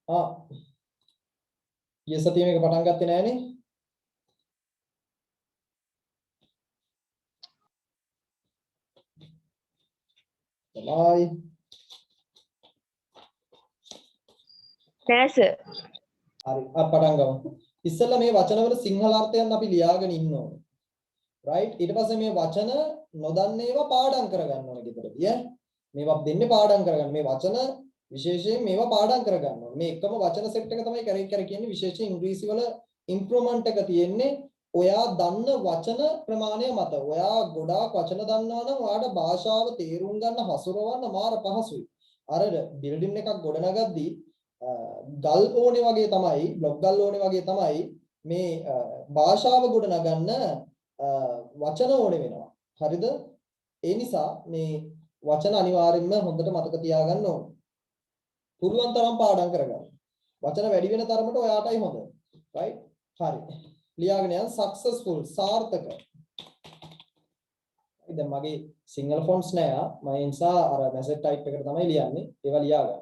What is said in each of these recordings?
ආ ගිය සතියේ මේක පටන් ගත්තේ නෑනේ. තමයි. නෑ සර්. හරි පටන් ගමු. ඉස්සෙල්ලා මේ වචනවල සිංහල අර්ථයන් අපි ලියාගෙන ඉන්න ඕනේ. right ඊට පස්සේ මේ වචන නොදන්න ඒවා පාඩම් කරගන්න ඕනේ ගෙදරදී ඈ. මේවා දෙන්නේ පාඩම් කරගන්න. මේ වචන විශේෂයෙන් මේවා පාඩම් කරගන්න ඕනේ. මේ එකම වචන සෙට් එක තමයි කර කියන්නේ විශේෂයෙන් ඉංග්‍රීසි වල ඉම්ප්‍රූව්මන්ට් එක තියෙන්නේ. ඔයා දන්න වචන ප්‍රමාණය මත. ඔයා ගොඩාක් වචන දන්නවා නම් ඔයාට භාෂාව තේරුම් ගන්න හසුරවන්න මාර පහසුයි. අර බිල්ඩින් එකක් ගොඩනගද්දී ගල් ඕනේ වගේ තමයි, බ්ලොක් ගල් ඕනේ වගේ තමයි මේ භාෂාව ගොඩනගන්න වචන ඕනේ වෙනවා. හරිද? ඒ නිසා මේ වචන අනිවාර්යෙන්ම හොඳට මතක තියාගන්න ඕනේ. පුළුවන් තරම් පාඩම් කරගන්න. වචන වැඩි වෙන තරමට ඔයාටයි හොඳ. right? හරි. ලියාගෙන යන්න successful සාර්ථක. දැන් මගේ සිංගල් ෆොන්ට්ස් නෑ. මම ඒ නිසා අර මැසේජ් ටයිප් එකට තමයි ලියන්නේ. ඒවා ලියාගන්න.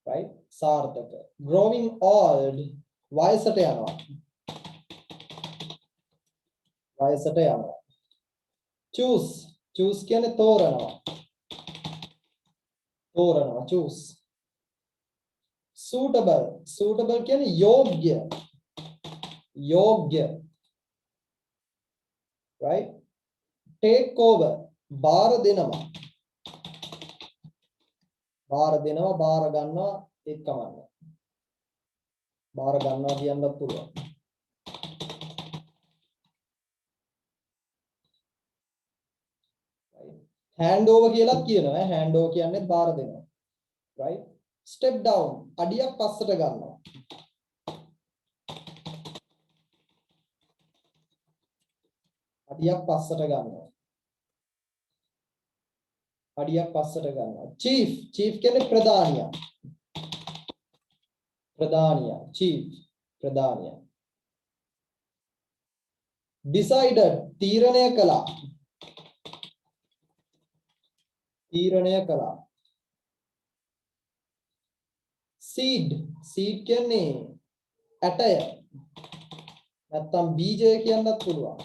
right? සාර්ථක. growing old වයසට යනවා. වයසට යනවා. choose කියන්නේ තෝරනවා. choose. suitable කියන්නේ යෝග්‍ය. right? take over බාර දෙනවා. බාර ගන්නවා එක්කමන්න. බාර ගන්නවා කියන්නත් පුළුවන්. hand over කියලා කියනවා. hand over කියන්නේ බාර දෙනවා. right? step down අඩියක් පස්සට ගන්නවා. අඩියක් පස්සට ගන්නවා. chief කියන්නේ ප්‍රධානියා. decided තීරණය කළා. seed කියන්නේ ඇටය. නැත්තම් බීජය කියන්නත් පුළුවන්.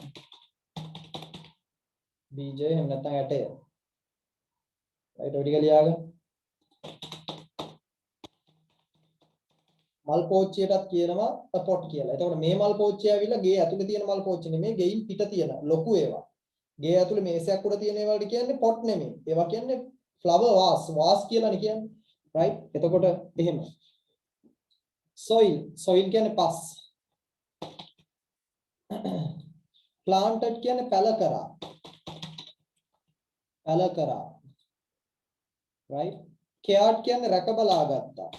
බීජය එහෙම නැත්තම් ඇටය. right ඔය ටික ලියාගන්න. මල් පෝච්චියටත් කියනවා පොට් කියලා. එතකොට මේ මල් පෝච්චිය ඇවිල්ලා ගේ ඇතුලේ තියෙන මල් පෝච්චි නෙමෙයි, ගෙයින් පිට තියෙන ලොකු ඒවා. ගේ ඇතුලේ මේසයක් උඩ තියෙන ඒවාට කියන්නේ පොට් නෙමෙයි. ඒවා කියන්නේ ෆ්ලවර් වාස් කියලානේ කියන්නේ. right? එතකොට එහෙම. soil කියන්නේ පස්. planted කියන්නේ පැල කරා. right? cared කියන්නේ රැක බලා ගත්තා.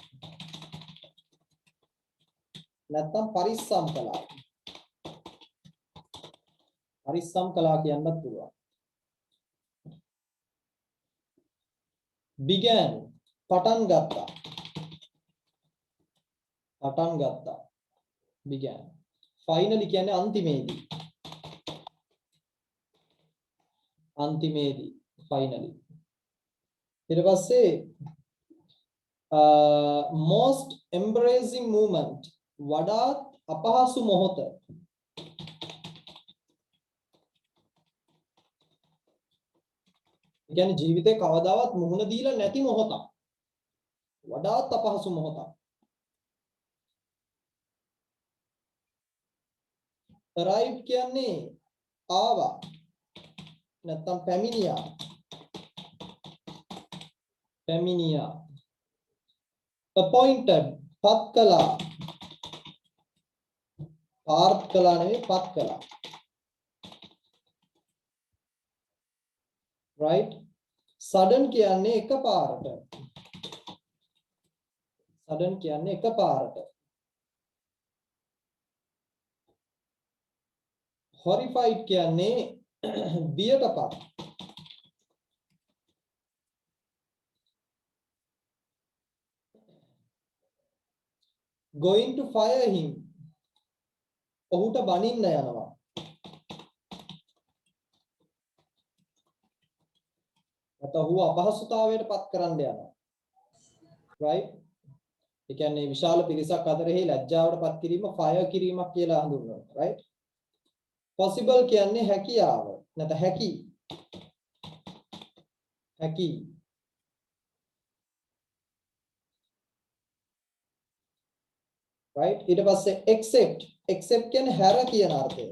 නැත්නම් පරිස්සම් කළා කියන්නත් පුළුවන්. began පටන් ගත්තා. began. finally කියන්නේ අන්තිමේදී. finally. ඊට පස්සේ most embarrassing moment වඩාත් අපහසු මොහොත. කියන්නේ ජීවිතේ කවදාවත් මුහුණ දීලා නැති මොහොතක්. වඩාත් අපහසු මොහොතක්. arrived කියන්නේ ආවා. නැත්තම් පැමිණියා. appointed පත් කළා. පත් කළා. right? sudden කියන්නේ එකපාරට. horrified කියන්නේ බියටපත්. going to fire him ඔහුට බනින්න යනවා. ඔහු අපහසුතාවයට පත් කරන්න යනවා. right? ඒ කියන්නේ විශාල පිරිසක් අතරෙහි ලැජ්ජාවටපත් කිරීම ෆයර් කිරීමක් කියලා හඳුන්වනවා. right? possible කියන්නේ හැකියාව. නැත්නම් හැකි. හැකි. right? ඊට පස්සේ accept කියන්නේ හැර කියන අර්ථය.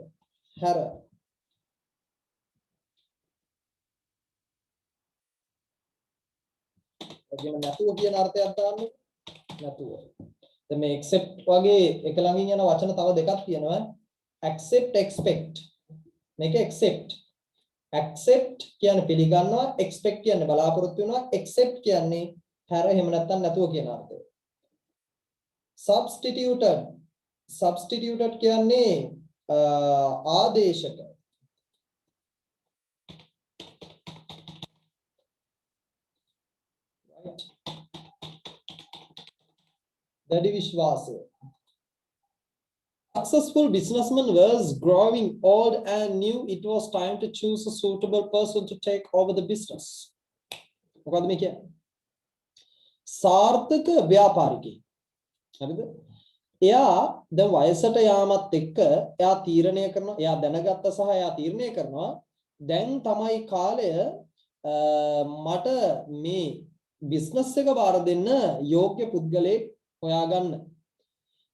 හැර. එදින නැතුව කියන අර්ථයක් දාන්නේ නැතුව. දැන් මේ accept වගේ එක ළඟින් යන වචන තව දෙකක් තියෙනවා. accept expect. මේක accept කියන්නේ පිළිගන්නවා, expect කියන්නේ බලාපොරොත්තු වෙනවා, accept කියන්නේ හැර එහෙම නැත්නම් නැතුව කියන අර්ථය. substituted කියන්නේ ආදේශක. right? දැඩි විශ්වාසය. Successful businessman was growing old and knew it was time to choose a suitable person to take over the business. මොකද්ද මේ කියන්නේ? සාර්ථක ව්‍යාපාරිකයෙක්. හරිද? එයා දැන් වයසට යාමත් එක්ක එයා තීරණය කරනවා, එයා දැනගත්ත සහ එයා තීරණය කරනවා දැන් තමයි කාලය මට මේ බිස්නස් එක බාර දෙන්න යෝග්‍ය පුද්ගලයෙක් හොයාගන්න.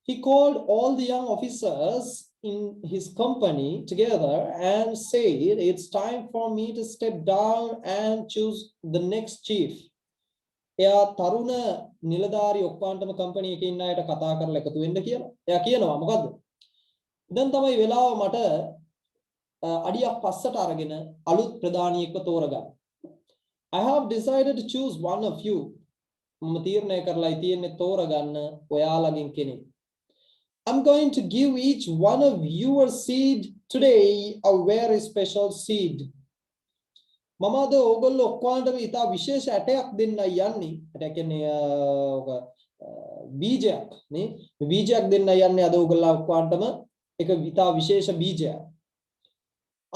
He called all the young officers in his company together and said, it's time for me to step down and choose the next chief. එයා තරුණ නිලධාරි ඔක්කොන්ටම කම්පැනි එකේ ඉන්න අයට කතා කරලා එකතු වෙන්න කියලා. එයා කියනවා මොකද්ද? දැන් තමයි වෙලාව මට අඩියක් පස්සට අරගෙන අලුත් ප්‍රධානියෙක්ව තෝරගන්න. I have decided to choose one of you. මම තීරණය කරලා තියෙන්නේ තෝරගන්න ඔයාලගෙන් කෙනෙක්. I'm going to give each one of your seed today a very special seed. මම අද ඕගොල්ලෝ ඔක්කොන්ටම ඉතා විශේෂ ඇටයක් දෙන්නයි යන්නේ. ඇට කියන්නේ බීජයක් නේ. මේ බීජයක් දෙන්නයි යන්නේ අද ඕගොල්ලෝ ඔක්කොන්ටම එක ඉතා විශේෂ බීජයක්.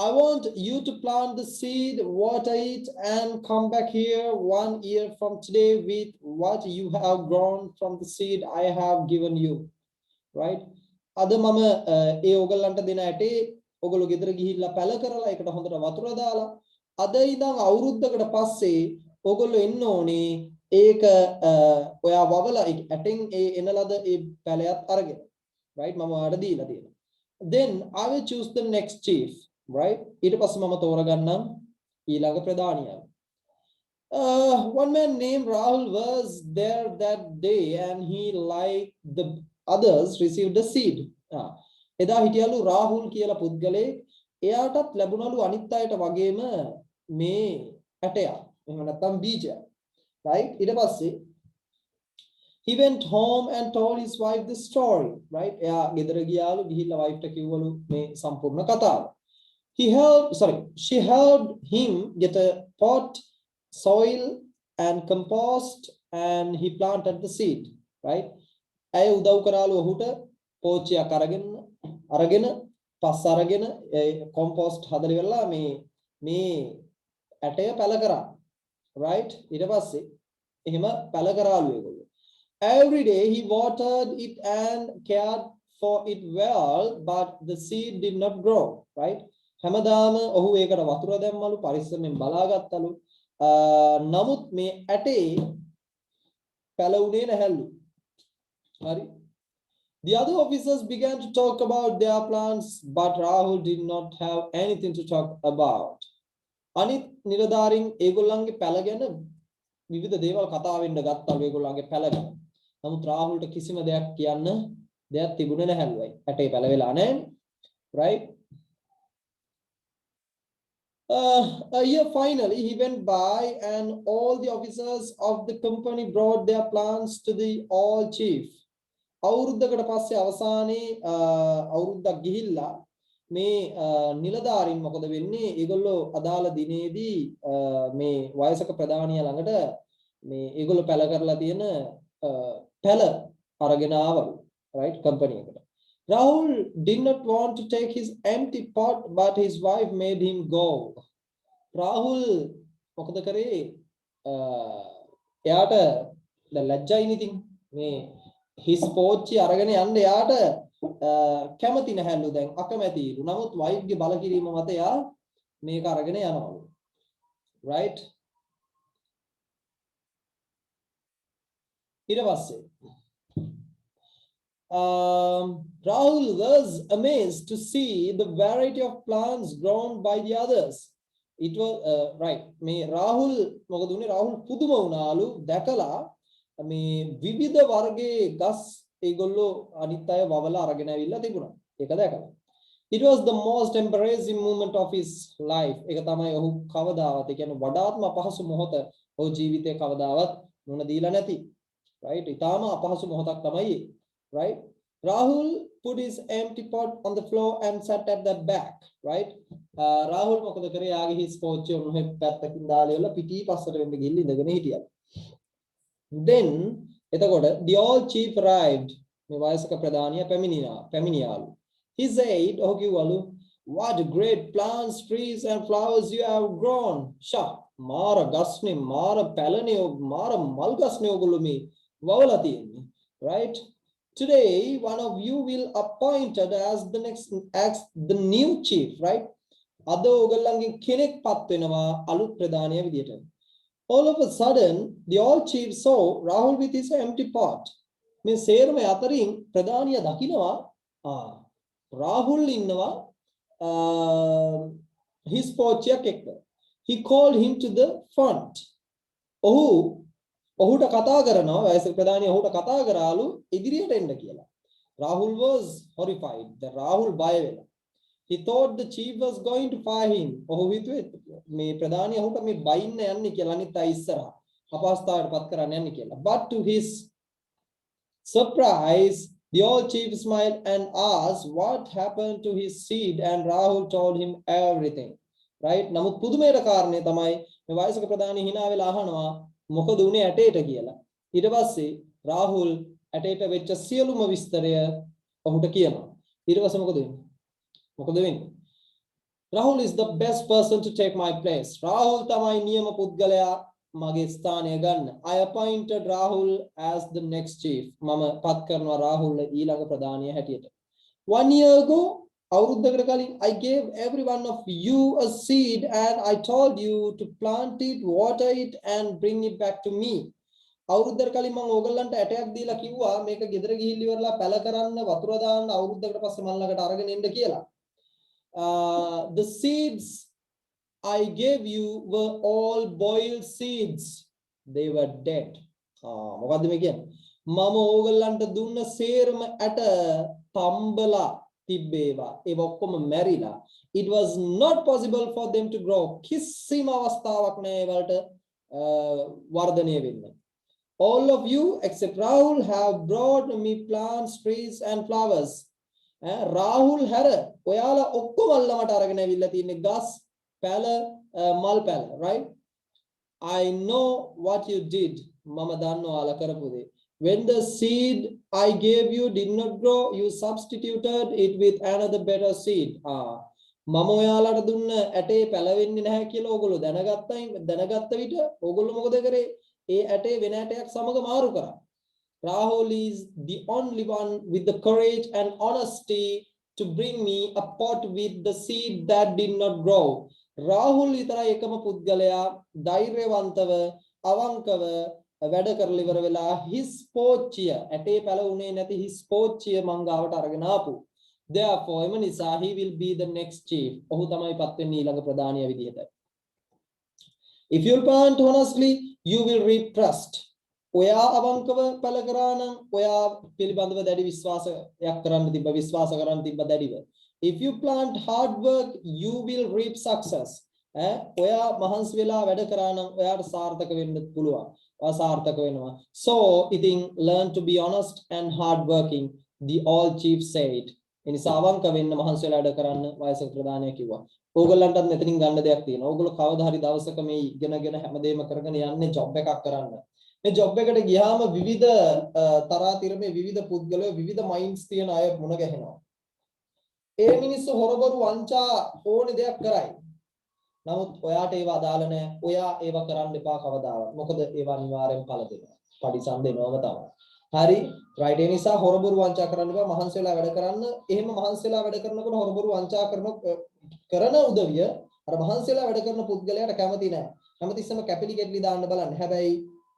I want you to plant the seed, water it, and come back here 1 year from today with what you have grown from the seed I have given you. Right? අද මම ඒ ඕගොල්ලන්ට දෙන ඇටේ ඕගොල්ලෝ ගෙදර ගිහිල්ලා පැල කරලා ඒකට හොඳට වතුර දාලා අද ඉඳන් අවුරුද්දකට පස්සේ ඕගොල්ලෝ එන්න ඕනේ ඒක ඔයා වවලා ඇටෙන් ඒ එනලද ඒ පැලයත් අරගෙන. right? මම ඔයාලට දීලා තියෙනවා. Then I will choose the next chief. right? ඊට පස්සේ මම තෝරගන්නම් ඊළඟ ප්‍රධානියා. One man named Rahul was there that day and he, like the others, received the seed. එදා හිටියලු රාහුල් කියලා පුද්ගලයෙක් එයාටත් ලැබුණලු අනිත් අයට වගේම මේ ඇටයක්. එහෙම නැත්නම් බීජයක්. right? ඊට පස්සේ he went home and told his wife the story. right? එයා ගෙදර ගියාලු ගිහිල්ලා වයිෆ්ට කිව්වලු මේ සම්පූර්ණ කතාව. She helped him get a pot, soil and compost and he planted the seed. right? ඇය උදව් කරාලු ඔහුට පෝච්චියක් අරගෙන පස් අරගෙන කොම්පෝස්ට් හදලා ඉවරලා මේ ඇටය පැල කරා. right? ඊට පස්සේ එහෙම පැල කරාලු ඒගොල්ලෝ. Every day he watered it and cared for it well, but the seed did not grow. right? හැමදාම ඔහු ඒකට වතුර දැම්මලු, පරිස්සමෙන් බලාගත්තලු. නමුත් මේ ඇටේ පැලුනේ නැහැලු. හරි? The other officers began to talk about their plans, but Rahul did not have anything to talk about. අනිත් නිලධාරීන් ඒගොල්ලන්ගේ පැල ගැන විවිධ දේවල් කතා වෙන්න ගත්තලු ඒගොල්ලන්ගේ පැල ගැන. නමුත් රාහුල්ට කිසිම දෙයක් කියන්න දෙයක් තිබුණේ නැහැලුයි. ඇටේ පැල වෙලා නැහැ. right? A year finally he went by and all the officers of the company brought their plans to the all chief. අවුරුද්දකට පස්සේ අවසානයේ අවුරුද්දක් ගිහිල්ලා මේ නිලධාරීන් මොකද වෙන්නේ? ඒගොල්ලෝ අදාළ දිනේදී මේ වයසක ප්‍රධානියා ළඟට මේ ඒගොල්ලෝ පැල කරලා තියෙන පැල අරගෙන ආවලු. right? කම්පැනි එකට. Rahul did not want to take his empty pot, but his wife made him go. Rahul මොකද කරේ? එයාට ලැජ්ජයි ඉතින් මේ his පෝච්චි අරගෙන යන්න යාට කැමති නැහැලු දැන් අකමැතිලු. නමුත් wife ගේ බල කිරීම මත යා මේක අරගෙන යනවලු. right? ඊට පස්සේ Rahul was amazed to see the variety of plants grown by the others. It was right. මේ Rahul මොකද උනේ? Rahul පුදුම වුණාලු දැකලා මේ විවිධ වර්ගයේ ගස් ඒගොල්ලෝ අනිත් අය වවලා අරගෙන ඇවිල්ලා තිබුණා. ඒක දැකලා. It was the most embarrassing moment of his life. ඒක තමයි ඔහු කවදාවත් ඒ කියන්නේ වඩාත්ම අපහසු මොහොත ඔහු ජීවිතේ කවදාවත් මුණ දීලා නැති. right? ඊටාම අපහසු මොහොතක් තමයි. right? Rahul put his empty pot on the floor and sat at the back. right? Rahul මොකද කරේ? යාගේ his පෝච්චිය උණුහේ පැත්තකින් දාලා ඉවරලා පිටි පස්සට වෙන්න ගිහින් ඉඳගෙන හිටියා. Then එතකොට the old chief arrived. මේ වයසක ප්‍රධානියා පැමිණියාලු. He said, ඔහු කිව්වලු, what great plants, trees and flowers you have grown. Sha මාර ගස්නේ මාර පැලනේ මාර මල් ගස්නේ ඔයගොල්ලෝ මේ වවලා තියෙන්නේ. right? Today one of you will appointed as the new chief. right? අද ඔයගොල්ලන්ගෙන් කෙනෙක් පත් වෙනවා අලුත් ප්‍රධානියා විදියට. All of a sudden, the old chief saw Rahul with his empty pot. මේ සේරම අතරින් ප්‍රධානියා දකිනවා Rahul ඉන්නවා his පෝච්චියක් එක්ක. He called him to the front. ඔහුට කතා කරනවා වයසක ප්‍රධානියා ඔහුට කතා කරාලු ඉදිරියට එන්න කියලා. Rahul was horrified. Rahul බය වෙලා. He thought the chief was going to fire him. ඔහු හිතුවේ මේ ප්‍රධානියා ඔහුට මේ බයින්න යන්නේ කියලා අනිත් අය ඉස්සරහා අපහසුතාවයට පත් කරන්න යන්නේ කියලා. But to his surprise, the old chief smiled and asked what happened to his seed, and Rahul told him everything. right? නමුත් පුදුමේට කාරණේ තමයි මේ වයසක ප්‍රධානියා hina වෙලා අහනවා මොකද උනේ ඇටේට කියලා. ඊට පස්සේ Rahul ඇටේට වෙච්ච සියලුම විස්තරය ඔහුට කියනවා. ඊට පස්සේ මොකද වෙන්නේ? Rahul is the best person to take my place. Rahul තමයි නියම පුද්ගලයා මගේ ස්ථානය ගන්න. I appointed Rahul as the next chief. මම පත් කරනවා Rahul ඊළඟ ප්‍රධානියා හැටියට. 1 year ago, අවුරුද්දකට කලින් I gave every one of you a seed and I told you to plant it, water it and bring it back to me. අවුරුද්දකට කලින් මම ඕගොල්ලන්ට ඇටයක් දීලා කිව්වා මේක ගෙදර ගිහිල්ලා ඉවරලා පැල කරන්න වතුර දාන්න අවුරුද්දකට පස්සේ මල් ළඟට අරගෙන එන්න කියලා. The seeds I gave you were all boiled seeds. They were dead. මොකද්ද මේ කියන්නේ? මම ඕගොල්ලන්ට දුන්න සේරම ඇට තම්බලා තිබ්බේවා. ඒ ඔක්කොම මැරිලා. It was not possible for them to grow. කිසිම අවස්ථාවක් නැහැ ඒවලට වර්ධනය වෙන්න. All of you except Rahul have brought me plants, trees and flowers. Rahul හැර ඔයාලා ඔක්කොම අල්ලමට අරගෙන ඇවිල්ලා තින්නේ ගස්, පැල, මල් පැල, right? I know what you did. මම දන්නවා ඔයාලා කරපු දේ. When the seed I gave you did not grow, you substituted it with another better seed. මම ඔයාලට දුන්න ඇටේ පැලවෙන්නේ නැහැ කියලා ඕගොල්ලෝ දැනගත්ත විට ඕගොල්ලෝ මොකද කරේ? ඒ ඇටේ වෙන ඇටයක් සමග මාරු කරා. Rahul is the only one with the courage and honesty to bring me a pot with the seed that did not grow. Rahul විතරයි එකම පුද්ගලයා ධෛර්යවන්තව අවංකව වැඩ කරලා ඉවර වෙලා his පෝච්චිය ඇටේ පැලුනේ නැති his පෝච්චිය මං ගාවට අරගෙන ආපු. Therefore එම නිසා he will be the next chief. ඔහු තමයි පත් වෙන්නේ ඊළඟ ප්‍රධානියා විදිහට. If you plant honestly, you will reap trust. ඔයා අවංකව පැල කරා නම් ඔයා පිළිබඳව දැඩි විශ්වාසයක් කරන්න තිබ්බ දැඩිව. If you plant hard work, you will reap success. ඔයා මහන්සි වෙලා වැඩ කරා නම් ඔයාට සාර්ථක වෙන්න පුළුවන්. ඔයා සාර්ථක වෙනවා. So, ඉතින් learn to be honest and hard working, the old chief said. එනිසා අවංක වෙන්න මහන්සි වෙලා වැඩ කරන්න වයසක ප්‍රධානියා කිව්වා. ඕගොල්ලන්ටත් මෙතනින් ගන්න දෙයක් තියෙනවා. ඕගොල්ලෝ කවදා හරි දවසක මේ ඉගෙනගෙන හැමදේම කරගෙන යන්නේ ජොබ් එකක් කරන්න. මේ ජොබ් එකට ගියාම විවිධ තරාතිරමේ විවිධ පුද්ගලයෝ විවිධ මයින්ඩ්ස් තියෙන අය මුණ ගැහෙනවා. ඒ මිනිස්සු හොරබරු වංචා ඕනේ දෙයක් කරයි. නමුත් ඔයාට ඒව අදාළ නැහැ. ඔයා ඒව කරන්න එපා කවදාවත්. මොකද ඒව අනිවාර්යෙන් ඵල දෙනවා. පරිසම් දෙනවම තමයි. හරි right ඒ නිසා හොරබොරු වංචා කරන්න බෑ මහන්සි වෙලා වැඩ කරන්න. එහෙම මහන්සි වෙලා වැඩ කරනකොට හොරබොරු වංචා කරන උදවිය අර මහන්සි වෙලා වැඩ කරන පුද්ගලයාට කැමති නෑ. හැමතිස්සෙම කැපිලි කෙටලි දාන්න බලන්න. හැබැයි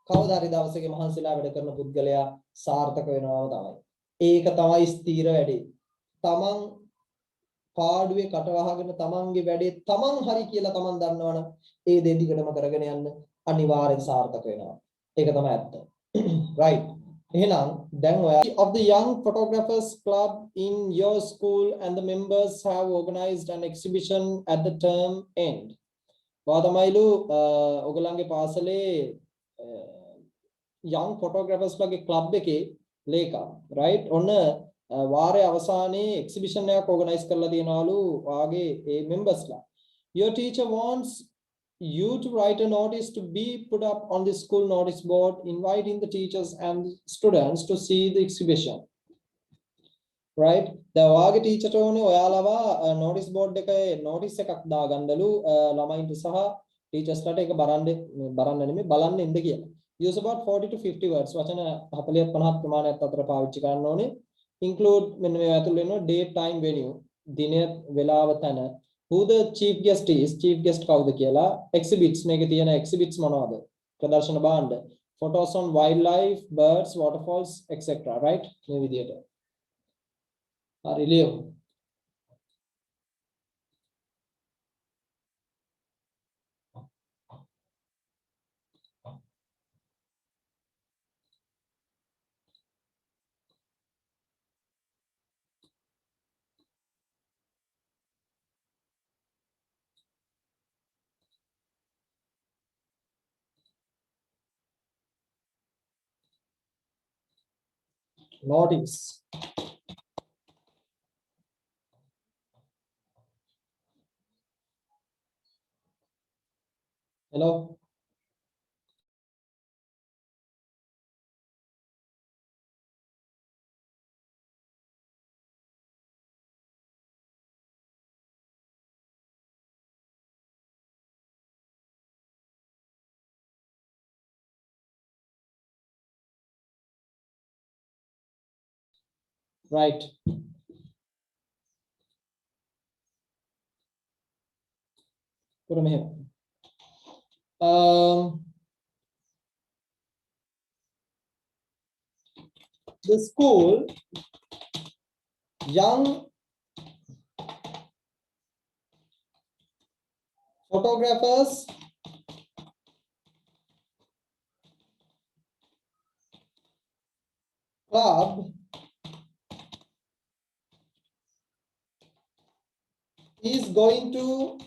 කවදා හරි දවසක මහන්සි වෙලා වැඩ කරන පුද්ගලයා සාර්ථක වෙනවම තමයි. ඒක තමයි ස්ථීර වැඩේ. තමන් පාඩුවේ කට වහගෙන තමන්ගේ වැඩේ තමන් හරි කියලා තමන් දන්නවනම් ඒ දේ දිගටම කරගෙන යන්න අනිවාර්යෙන් සාර්ථක වෙනවා. ඒක තමයි ඇත්ත. right. එහෙනම් දැන් ඔයා of the young photographers club in your school and the members have organized an exhibition at the term end. ඔයා තමයිලු ඔයගලන්ගේ පාසලේ young photographers ලගේ club එකේ ලේකම් right ඔන්න වාරයේ අවසානයේ exhibition එකක් organize කරලා තියනවලු වාගේ ඒ members ලා. Your teacher wants you to write a notice to be put up on the school notice board inviting the teachers and students to see the exhibition. Right? දැන් වාගේ ටීචර්ට ඕනේ ඔයාලව notice board එකේ notice එකක් දාගන්නලු ළමයින්ට සහ ටීචර්ස්ලාට ඒක බලන්න නෙමෙයි බලන්න ඉන්න කියලා. Use about 40 to 50 words. වචන 40 50 ප්‍රමාණයක් අතර පාවිච්චි කරන්න ඕනේ. Include මෙන්න මේ ඇතුළේ වෙනවා date time venue දිනය වේලාව තැන who the chief guest is chief guest කවුද කියලා exhibits මේකේ තියෙන exhibits මොනවද ප්‍රදර්ශන භාණ්ඩ photos on wildlife birds waterfalls etc right මේ විදියට හරි ලියමු notice hello right පුර මෙහෙම the school young photographers club is going to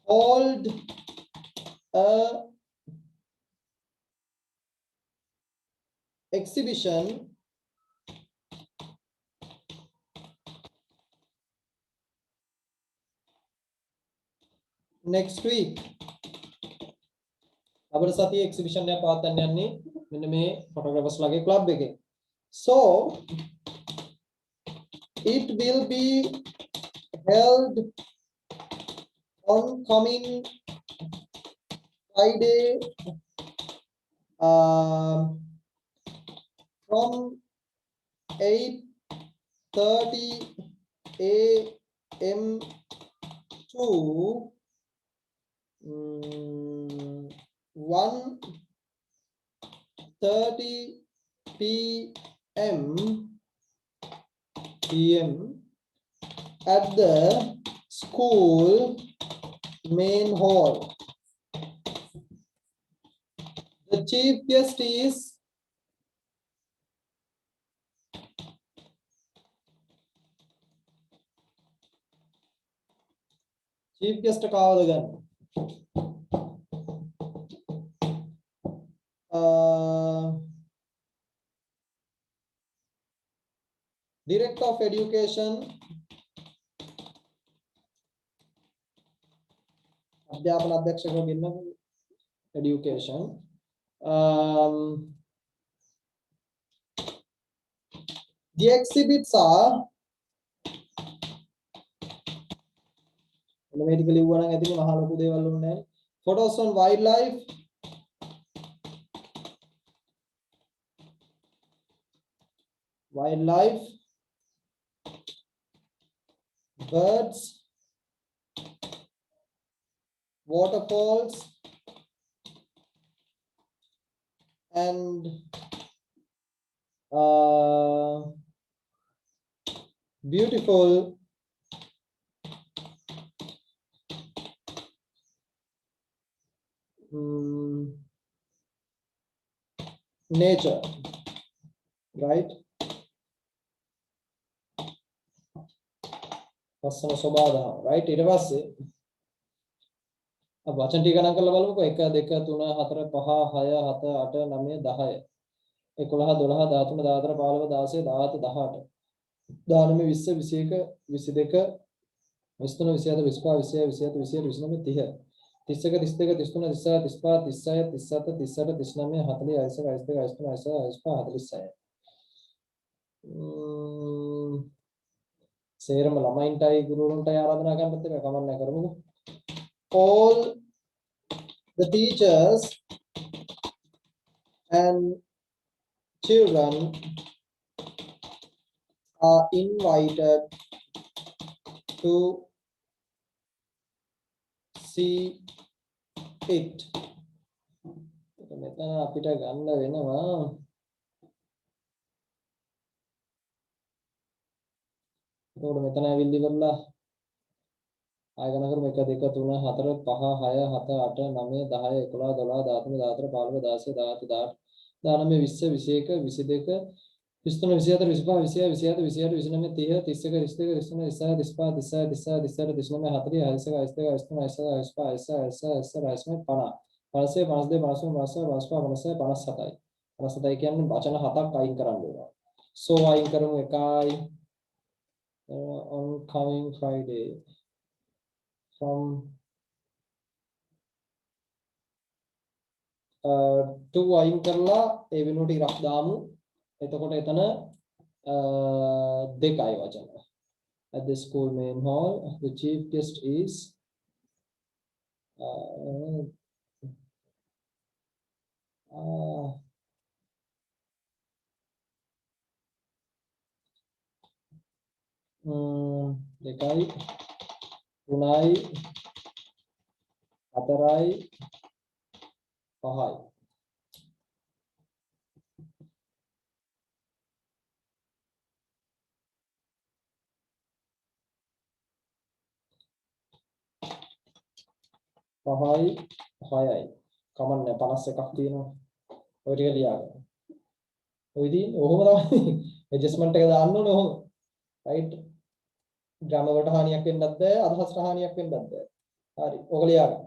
hold a exhibition next week අපේ සතියේ exhibition එකක් පවත්වන්න යන්නේ මෙන්න මේ photographers ලගේ club එකේ so it will be held on coming Friday from 8:30 a.m. to 1:30 p.m. at the school main hall. The chief guest is chief guest කවුද ගන්න? Director of Education අධ්‍යාපන අධ්‍යක්ෂකව ගෙන්න education the exhibits are මේ ටික ලිව්වා නම් ඇතිනේ මහ ලොකු දේවල් ඕනේ නැහැ photos on wildlife wildlife, birds, waterfalls, and beautiful nature, right? ලස්සන ස්වභාවය, right? ඊට පස්සේ අපි වචන ටික ගණන් කරලා බලමුකෝ. 1 2 3 4 5 6 7 8 9 10 11 12 13 14 15 16 17 18 19 20 21 22 23 24 25 26 27 28 29 30 31 32 33 34 35 36 37 38 39 40 41 42 43 44 සේරම ළමයින්ටයි ගුරුවරුන්ටයි ආරාධනා කරන්නත් එක කමක් නැහැ කරමුකෝ. All the teachers and children are invited to see it. මෙතන අපිට ගන්න වෙනවා එතකොට මෙතන ඇවිල්ලි ඉවරලා ආය ගණන් කරමු 1 2 3 4 5 6 7 8 9 10 11 12 13 14 15 16 17 18 19 20 21 22 23 24 25 26 27 28 29 30 31 32 33 34 35 36 37 39 40 41 42 43 44 45 57 කියන්නේ වචන 7ක් අයින් කරන්න වෙනවා. So අයින් කරමු 1යි on coming Friday from 2 අයින් කරලා ඒ වෙනුවට ඉරක් දාමු. එතකොට එතන 2යි වචන. At the school main hall, the chief guest is දෙකයි තුනයි හතරයි පහයි පහයි හයයි කමන්නේ 51ක් තියෙනවා. ඔය ටික ලියාගන්න. ඔය ඉතින් ඔහොම තමයි ඇඩ්ජස්ට්මන්ට් එක දාන්න ඕනේ ඔහොම. right? ග්‍රාම වලට හානියක් වෙන්නත් බෑ, අදහසට හානියක් වෙන්නත් බෑ. හරි. ඔක ලියාගන්න.